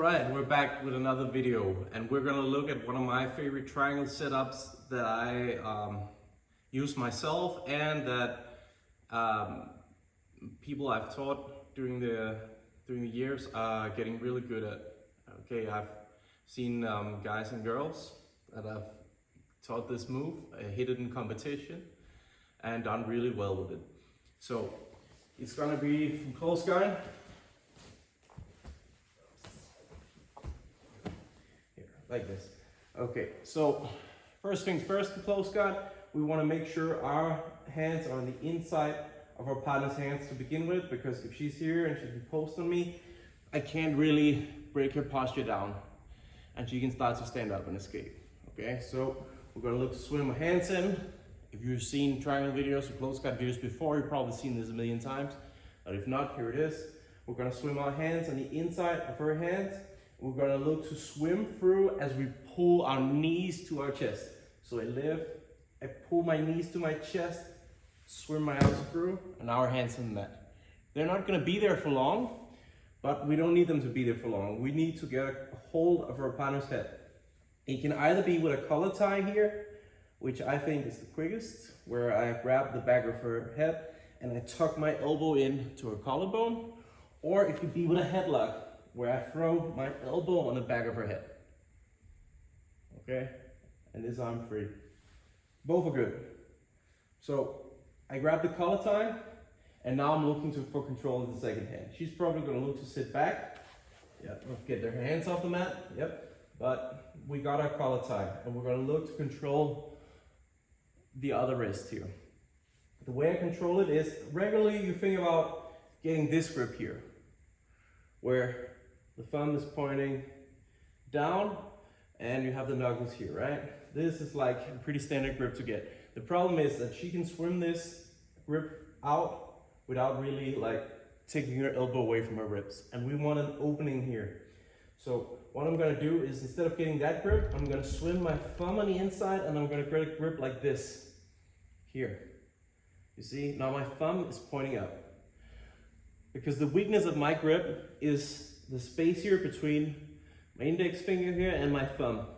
Alright, we're back with another video, and we're gonna look at one of my favorite triangle setups that I use myself and that people I've taught during the years are getting really good at. Okay, I've seen guys and girls that I've taught this move, hit it in competition, and done really well with it. So it's gonna be from close guard. Like this. Okay, so first things first, in close guard, we want to make sure our hands are on the inside of our partner's hands to begin with, because if she's here and she can post on me, I can't really break her posture down and she can start to stand up and escape. Okay, so we're going to look to swim our hands in. If you've seen triangle videos or close guard videos before, you've probably seen this a million times, but if not, here it is. We're going to swim our hands on the inside of her hands. We're gonna look to swim through as we pull our knees to our chest. So I lift, I pull my knees to my chest, swim my arms through, and our hands on the mat. They're not gonna be there for long, but we don't need them to be there for long. We need to get a hold of our partner's head. It can either be with a collar tie here, which I think is the quickest, where I grab the back of her head and I tuck my elbow in to her collarbone, or it could be with a headlock, where I throw my elbow on the back of her head. Okay? And this arm free. Both are good. So I grab the collar tie, and now I'm looking for control of the second hand. She's probably gonna look to sit back. Yep, get their hands off the mat. Yep. But we got our collar tie, and we're gonna look to control the other wrist here. The way I control it is, regularly you think about getting this grip here, where the thumb is pointing down and you have the knuckles here, right? This is like a pretty standard grip to get. The problem is that she can swim this grip out without really like taking her elbow away from her ribs. And we want an opening here. So what I'm gonna do is, instead of getting that grip, I'm gonna swim my thumb on the inside and I'm gonna get a grip like this here. You see, now my thumb is pointing up. Because the weakness of my grip is the space here between my index finger here and my thumb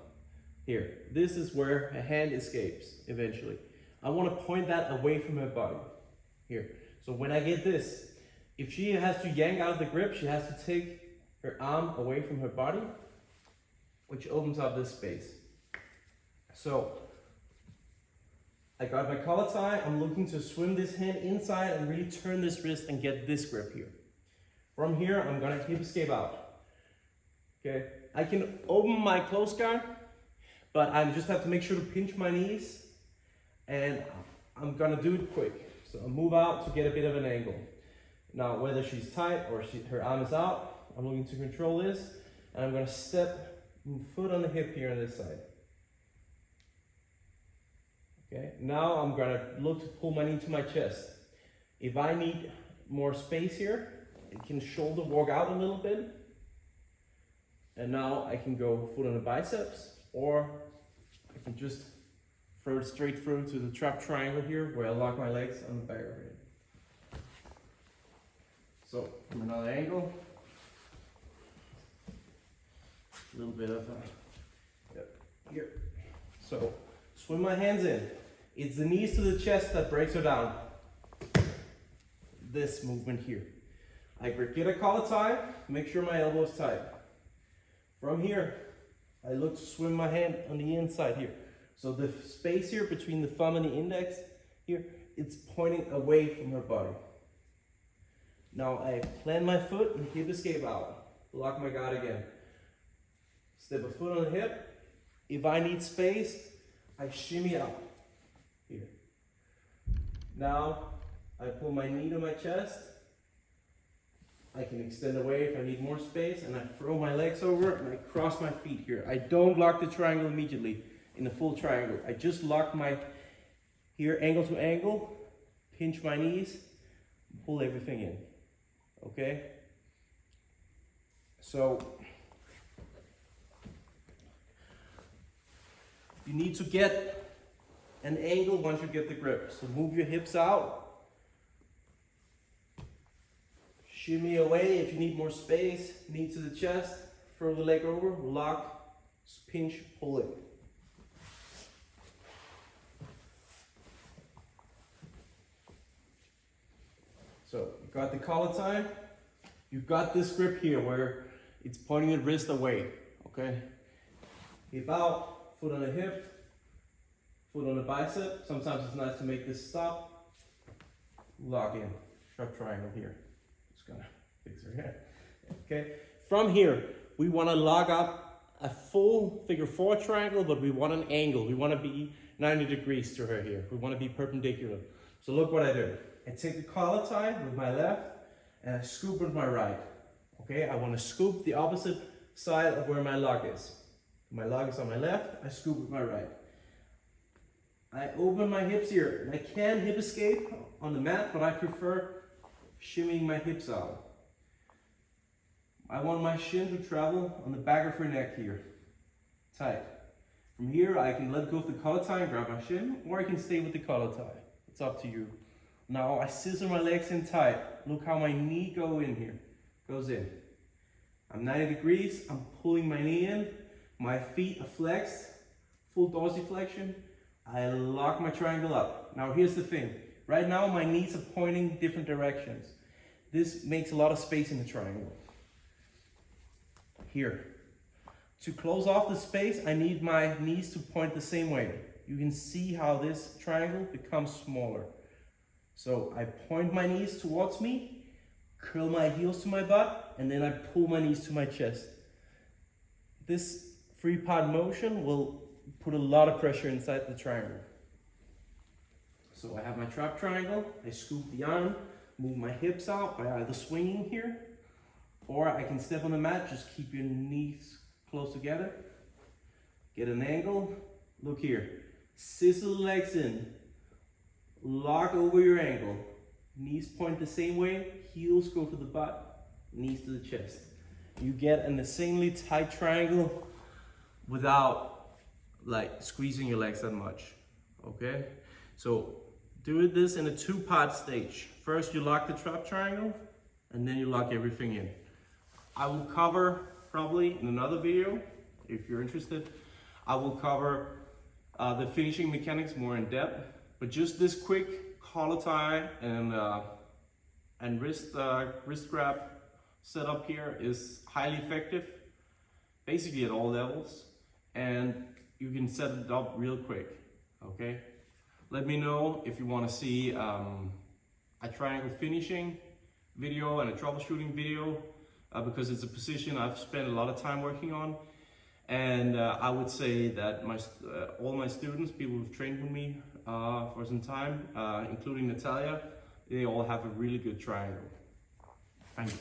here. This is where a hand escapes eventually. I want to point that away from her body here. So when I get this, if she has to yank out of the grip, she has to take her arm away from her body, which opens up this space. So I got my collar tie. I'm looking to swim this hand inside and really turn this wrist and get this grip here. From here, I'm gonna hip escape out. Okay, I can open my close guard, but I just have to make sure to pinch my knees, and I'm gonna do it quick. So I'll move out to get a bit of an angle. Now, whether she's tight or her arm is out, I'm looking to control this, and I'm gonna move foot on the hip here on this side. Okay, now I'm gonna look to pull my knee to my chest. If I need more space here, I can shoulder walk out a little bit. And now I can go foot on the biceps, or I can just throw it straight through to the trap triangle here, where I lock my legs on the back of it. So from another angle, a little bit of here. So swim my hands in. It's the knees to the chest that breaks her down. This movement here. I get a collar tie, make sure my elbow is tight. From here, I look to swim my hand on the inside here. So the space here between the thumb and the index here, it's pointing away from her body. Now I plant my foot and hip escape out. Lock my guard again. Step a foot on the hip. If I need space, I shimmy out here. Now I pull my knee to my chest. I can extend away if I need more space, and I throw my legs over and I cross my feet here. I don't lock the triangle immediately in a full triangle. I just lock my here angle to angle, pinch my knees, pull everything in. Okay? So you need to get an angle once you get the grip. So move your hips out. Shimmy away if you need more space, knee to the chest, throw the leg over, lock, pinch, pull it. So you got the collar tie, you got this grip here where it's pointing the wrist away, okay? Hip out, foot on the hip, foot on the bicep. Sometimes it's nice to make this stop. Lock in, sharp triangle here. Just gonna fix her hair, okay? From here, we wanna lock up a full figure 4 triangle, but we want an angle. We wanna be 90 degrees to her here. We wanna be perpendicular. So look what I do. I take the collar tie with my left and I scoop with my right. Okay, I want to scoop the opposite side of where my lock is. My lock is on my left, I scoop with my right. I open my hips here. I can hip escape on the mat, but I prefer shimmying my hips out. I want my shin to travel on the back of her neck here. Tight. From here, I can let go of the collar tie and grab my shin, or I can stay with the collar tie. It's up to you. Now I scissor my legs in tight. Look how my knee goes in. I'm 90 degrees, I'm pulling my knee in. My feet are flexed, full dorsiflexion. I lock my triangle up. Now here's the thing. Right now my knees are pointing different directions. This makes a lot of space in the triangle. Here. To close off the space, I need my knees to point the same way. You can see how this triangle becomes smaller. So I point my knees towards me, curl my heels to my butt, and then I pull my knees to my chest. This 3-part motion will put a lot of pressure inside the triangle. So I have my trap triangle, I scoop the arm, move my hips out by either swinging here, or I can step on the mat, just keep your knees close together, get an angle, look here, scissor the legs in, lock over your ankle, knees point the same way, heels go to the butt, knees to the chest. You get an insanely tight triangle without like squeezing your legs that much, okay? So do this in a 2-part stage. First you lock the trap triangle, and then you lock everything in. I will cover, probably in another video, if you're interested, I will cover the finishing mechanics more in depth. But just this quick collar tie and wrist grab setup here is highly effective, basically at all levels, and you can set it up real quick, okay? Let me know if you want to see a triangle finishing video and a troubleshooting video, because it's a position I've spent a lot of time working on. And I would say that all my students, people who've trained with me for some time, including Natalia, they all have a really good triangle. Thank you.